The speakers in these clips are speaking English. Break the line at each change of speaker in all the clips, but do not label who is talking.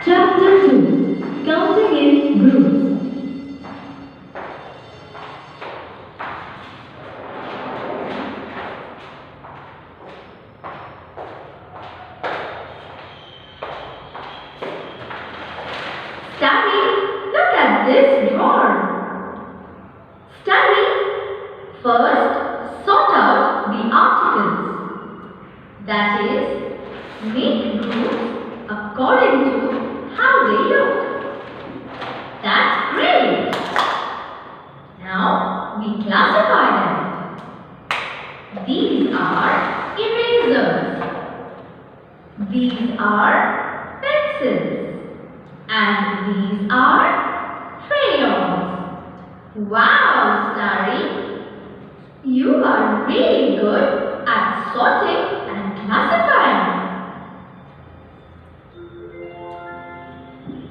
Chapter 2. Counting in Groups. Study, look at this drawer. Study, first sort out the articles. That is, make groups according to how they look. That's great. Now we classify them. These are erasers. These are pencils. And these are crayons. Wow, Starry! You are really good at sorting and classifying.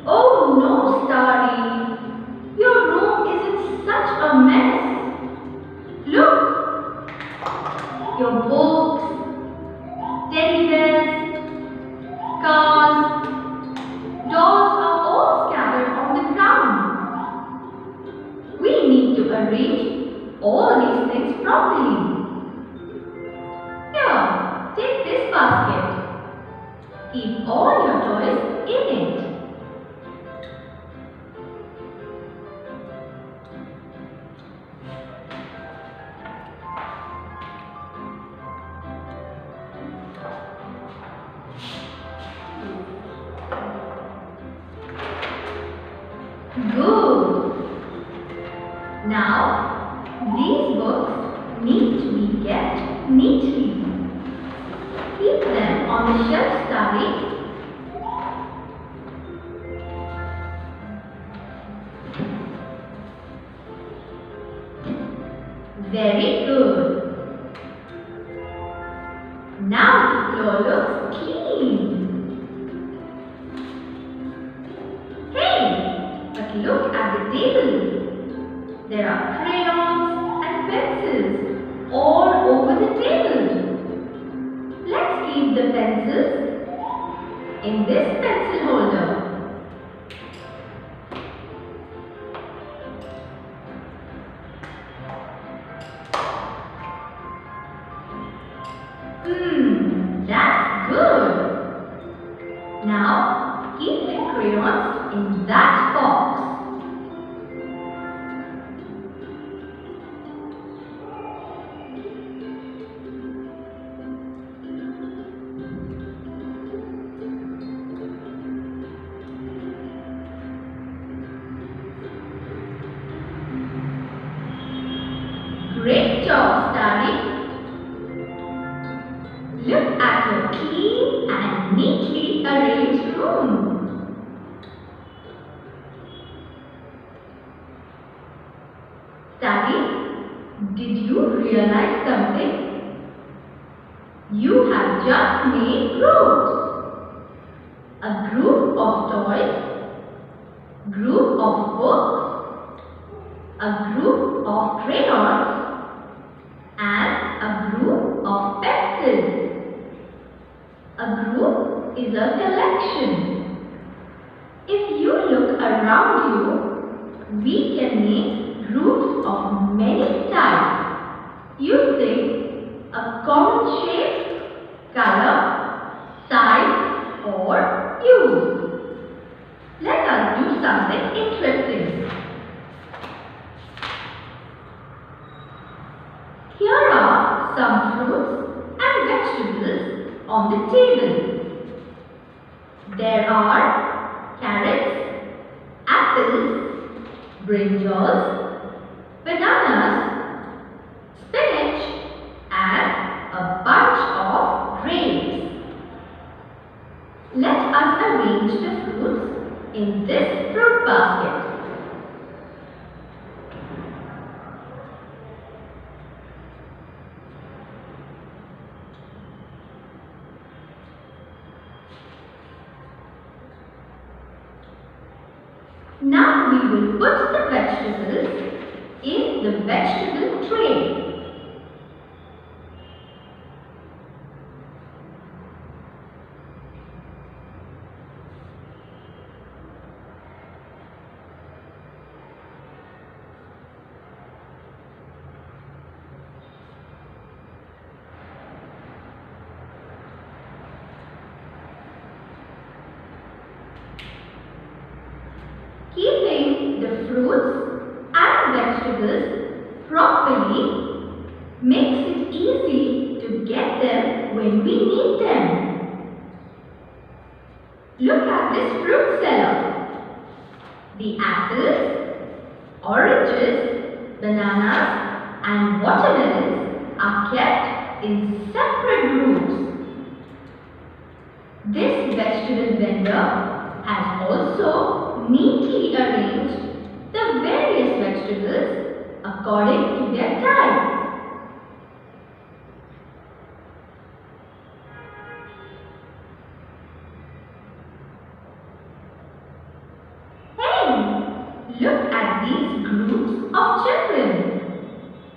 Oh no, Starry! Your room is in such a mess. Look! Your books, teddy bears, cars, dolls are all scattered on the ground. We need to arrange all these things properly. Here, take this basket. Keep all your toys in it. Good. Now, these books need to be kept neatly. Keep them on the shelf, Starry. Very good. Now the floor looks clean. But look at the table. There are crayons and pencils all over the table. Let's keep the pencils in this pencil holder. That's good. Now keep the crayons in that box. Great job, Starry. Look at your clean and neatly arranged room. Starry, did you realize something? You have just made groups. A group of toys, group of books, a group of crayons, and a group of pencils. A group is a collection. If you look around you, we can make groups of many types using a common shape, color, size, or use. Let us do something interesting. Here are some fruits and vegetables on the table. There are carrots, apples, brinjals, bananas, spinach, and a bunch of grapes. Let us arrange the fruits in this fruit basket. Now we will put the vegetables in the vegetable tray. Look at this fruit cellar. The apples, oranges, bananas and watermelons are kept in separate groups. This vegetable vendor has also neatly arranged the various vegetables according to their type. Look at these groups of children.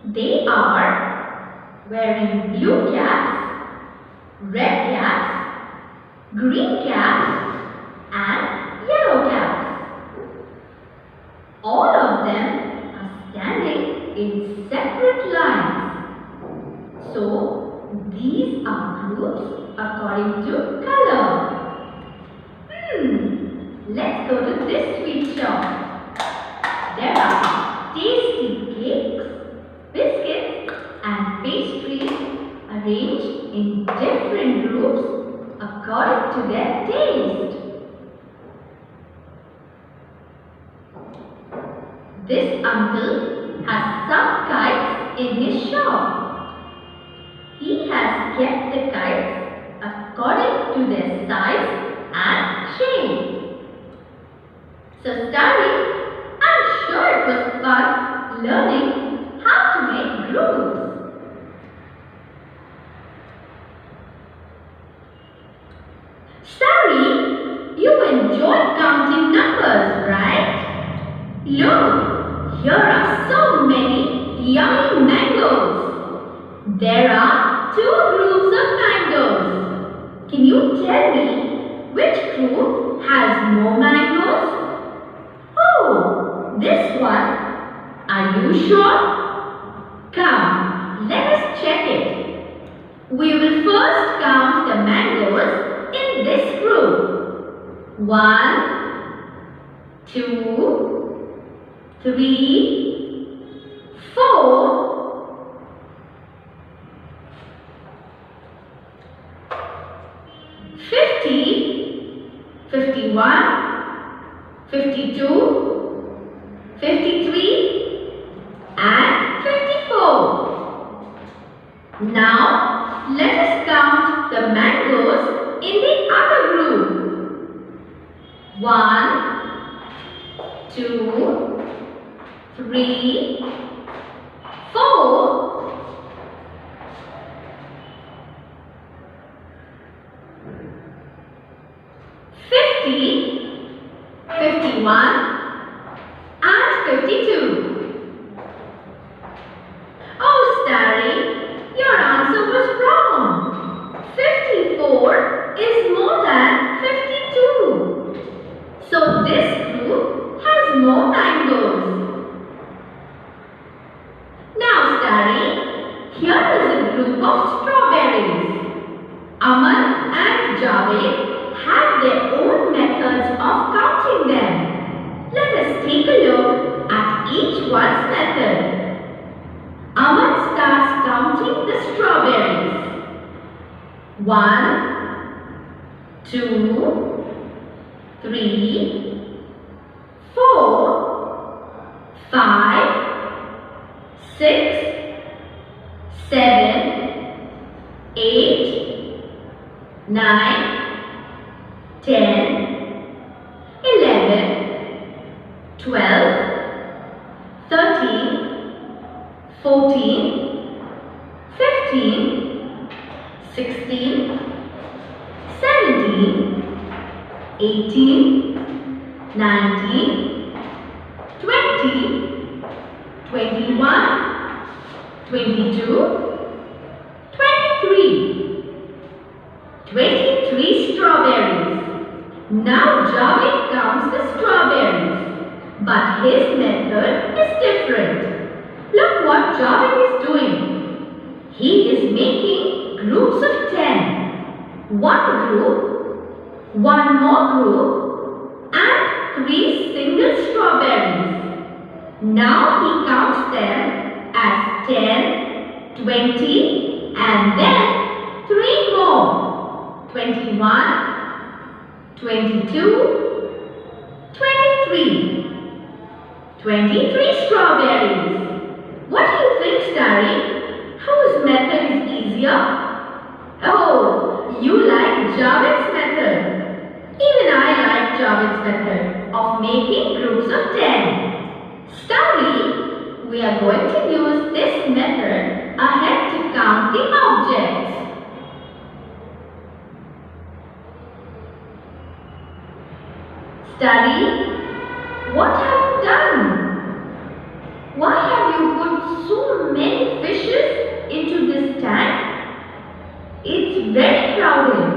They are wearing blue caps, red caps, green caps and yellow caps. All of them are standing in separate lines. So, these are groups according to color. Let's go to this sweet shop. There are tasty cakes, biscuits and pastries arranged in different groups according to their taste. This uncle has some kites in his shop. He has kept the kites according to their size and shape. So Starry, I'm sure it was fun learning how to make groups. Starry, you enjoy counting numbers, right? Look, here are so many yummy mangoes. There are 2 groups of mangoes. Can you tell me which group has more mangoes? Oh, this one. Are you sure? Come, let us check it. We will first count the mangoes in this group. 1, 2, 3, 4, 50, 51, 52, 53 and 54. Now let us count the mangoes in the other group. 1, 2, 3, 4, 50, 51 and 52. Oh, Starry, your answer was wrong. 54 is more than 52. So this group has more mangoes. Now, Starry, here is a group of strawberries. Aman and Javed have their own methods of counting them. Let us take a look at each one's method. Aman starts counting the strawberries. 1, 2, 3, 4, 5, 6, 7, 8, 9, 10, 11, 12, 13, 14, 15, 16, 17, 18, 19, 20, 21, 22, 23. 23 strawberries. Now Javed counts the strawberries, but his method is different. Look what Javed is doing. He is making groups of 10. One group, one more group, and 3 single strawberries. Now he counts them as 10, 20, and then 3 more. 21, 22, 23. 23 strawberries. What do you think, Starry? Whose method is easier? Oh, you like Javed's method. Even I like Javed's method of making groups of 10. Starry, we are going to use this method ahead to count the objects. Starry, what have you done? Why have you put so many fishes into this tank? It's very crowded.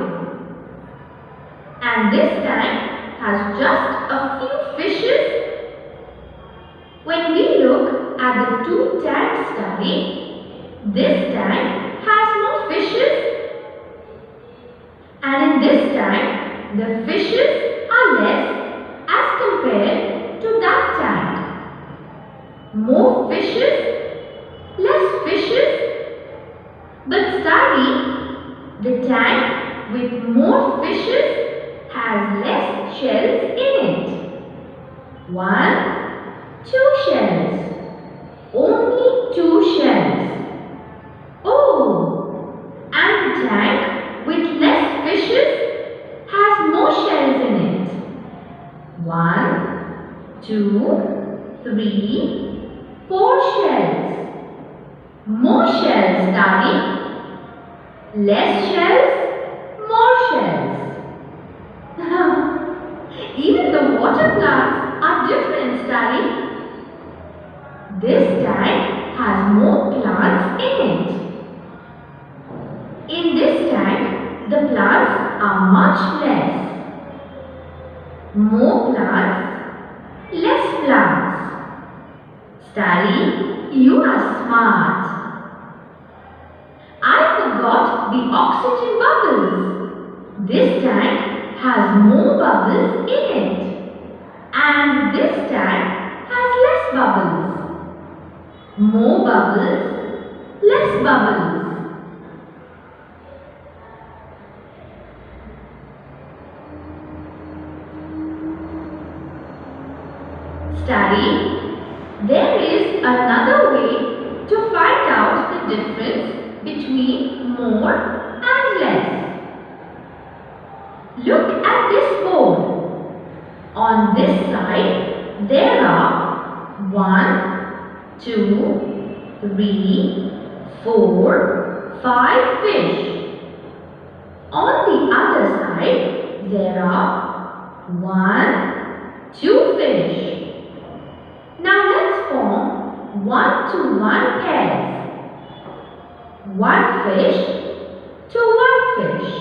And this tank has just a few fishes. When we look at the two tanks, Starry, this tank has more fishes. And in this tank, the fishes are less as compared to that tank. More fishes, less fishes. But Starry, the tank with more fishes has less shells in it. 1, 2 shells. Only 2 shells. Oh, and the tank with less fishes has more shells in it. 1, 2, 3, 4 shells. More shells, Starry. Less shells, more shells. Even the water plants are different, Starry. This tank has more plants in it. In this tank, the plants are much less. More plants, less plants. Starry, you are smart. I forgot the oxygen bubbles. This tank has more bubbles in it. And this tank has less bubbles. More bubbles, less bubbles. Starry, there is another way to find out the difference between more and less. Look at this board. On this side, there are 1, 2, 3, 4, 5 fish. On the other side, there are 1, 2 fish. Now let's form 1-to-1 pairs. 1 fish to 1 fish.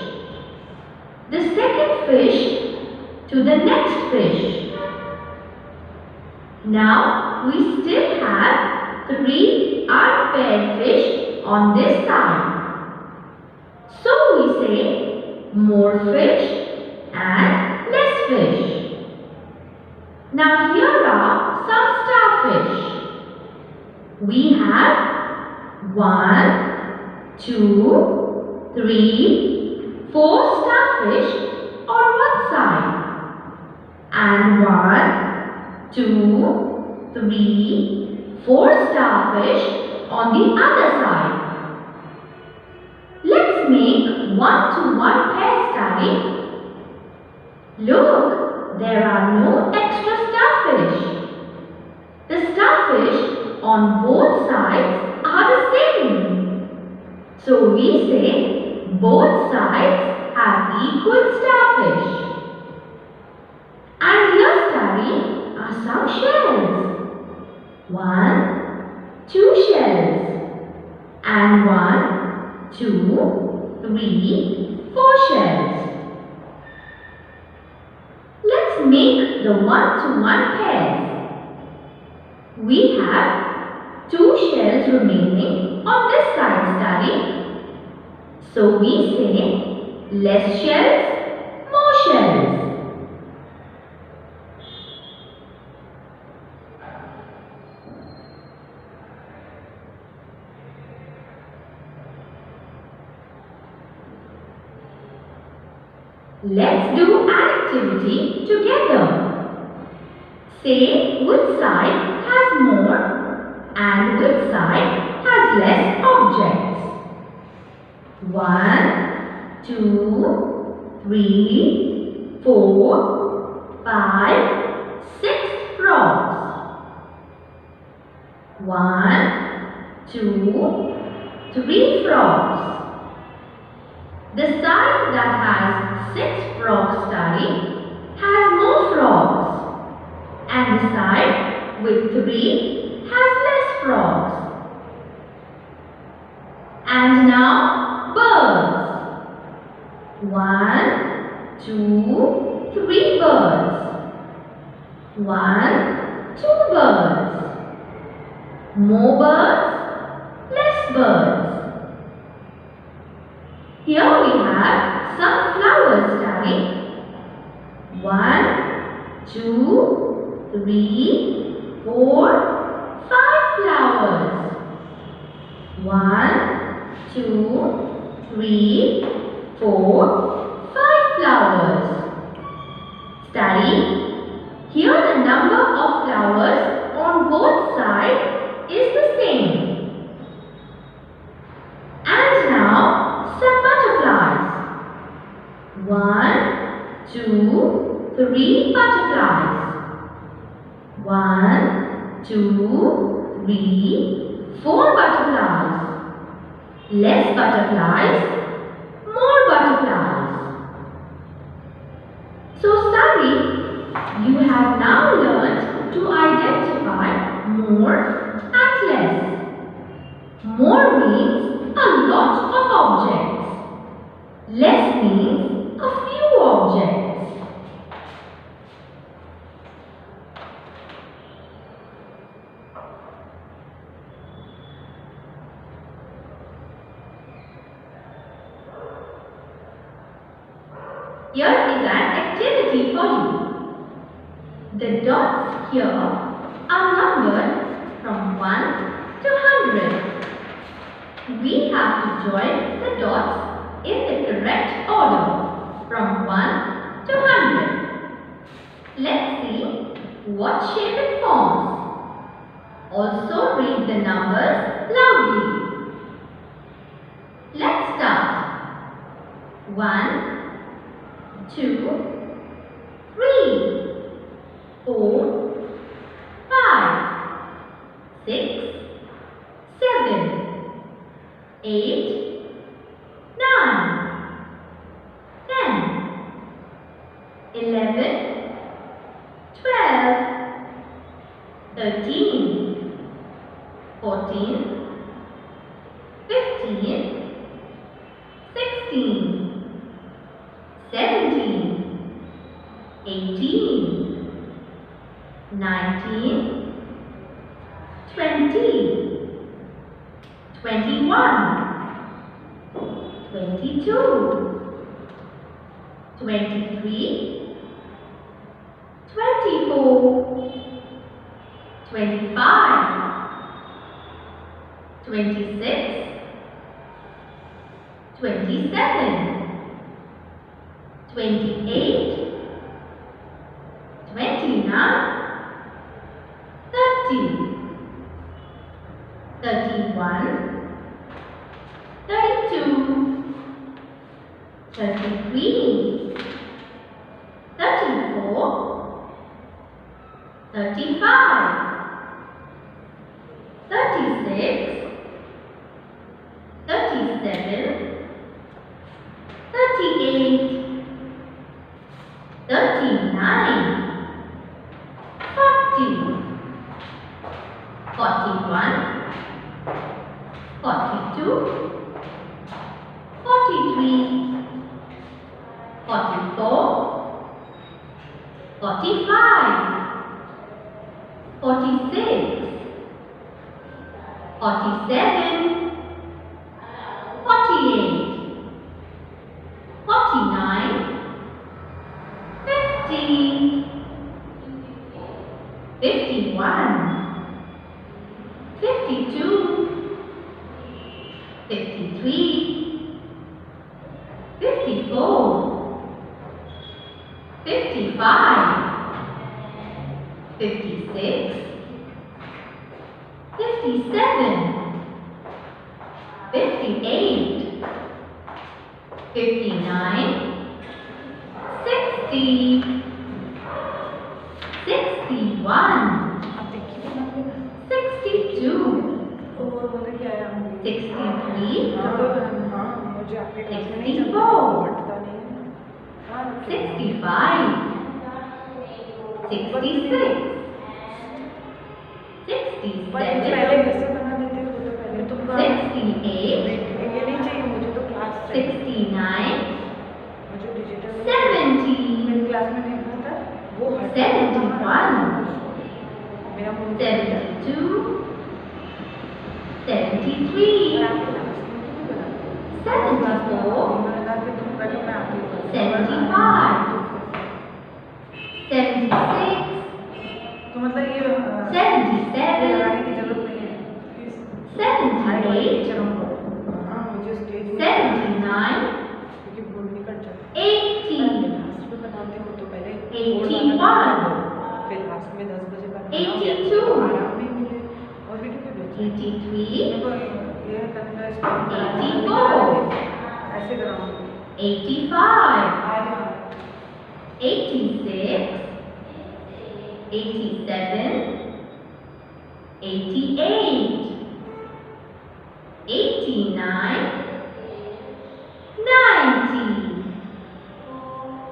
The second fish to the next fish. Now we still have 3 unpaired fish on this side. So we say more fish and less fish. Now here are some starfish. We have 1, 2, 3, 4 starfish on one side and 1, 2, 3, 4 starfish on the other side. Let's make 1-to-1 pair, Starry. Look, there are no extra starfish. The starfish on both sides are the same. So we say both sides have equal starfish. And here, Starry, are some shells. 1, 2 shells. And 1, 2, 3, 4 shells. Let's make the 1-to-1 pairs. We have 2 shells remaining on this side, Starry. So we say less shells, more shells. Let's do activity. activity together. Say which side has more and which side has less objects. 1, 2, 3, 4, 5, 6 frogs. 1, 2, 3 frogs. The side that has 6 frogs study has more frogs, and the side with 3 has less frogs. And now birds. 1, 2, 3 birds. 1, 2 birds. More birds, less birds. Here we have some flowers study. 1, 2, 3, 4, 5 flowers. 1, 2, 3, 4, 5 flowers. Study. Here the number of flowers on both sides is the same. And now some butterflies. 1, 2, 3 butterflies. 1, 2, 3, 4 butterflies. Less butterflies, more butterflies. So study, you have now learnt to identify more and less. More means a lot of objects. Less means a few objects. Here is an activity for you. The dots here are numbered from 1 to 100. We have to join the dots in the correct order from 1 to 100. Let's see what shape it forms. Also read the numbers loudly. Let's start. 1, 2, 3, 4, 5, 6, 7, 8, 9, 10, 11, 12, 13, 14, 15, 16, 17, 18, 19, 20, 21, 22, 23, 24, 25, 26, 27, 28, 29, 30, 31, 32, 33, 34, 35, 36, 37, 38, 39, 40, 41, 42, 43, 44, 45, 46, 47, 48, 49, 50, 51, 52, 53, 54, 55, 56, 57, 58, 59, 60, 61, 62, 63, 64, 65, 66, 67, 68, 69, 70, 71, 72, 73, 74, 75, 76, 77, 78, 79, 80, 81, 82, 83, 84, 85, 86, 87, 88, 89, 90,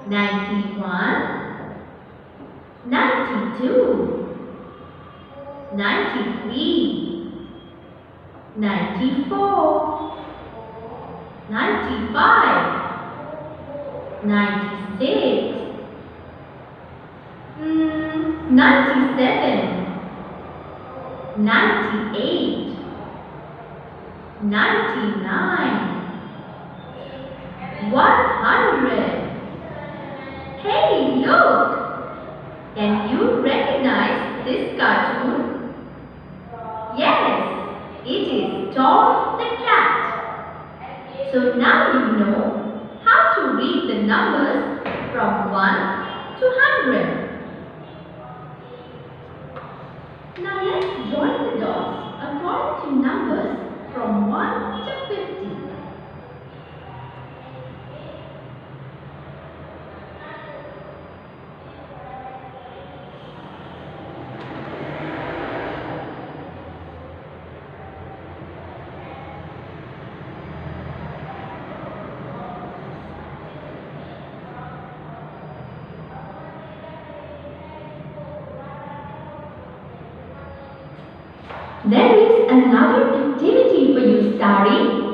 91, 92, 93, 94, 95, 96, 97, 98, 99, 100. Hey, look! Can you recognize this cartoon? Yes, it is Tom the cat. So now you know how to read the numbers from 1 to 100. Now let's join the dots according to numbers from 1 to 50. There is another activity for you, Starry.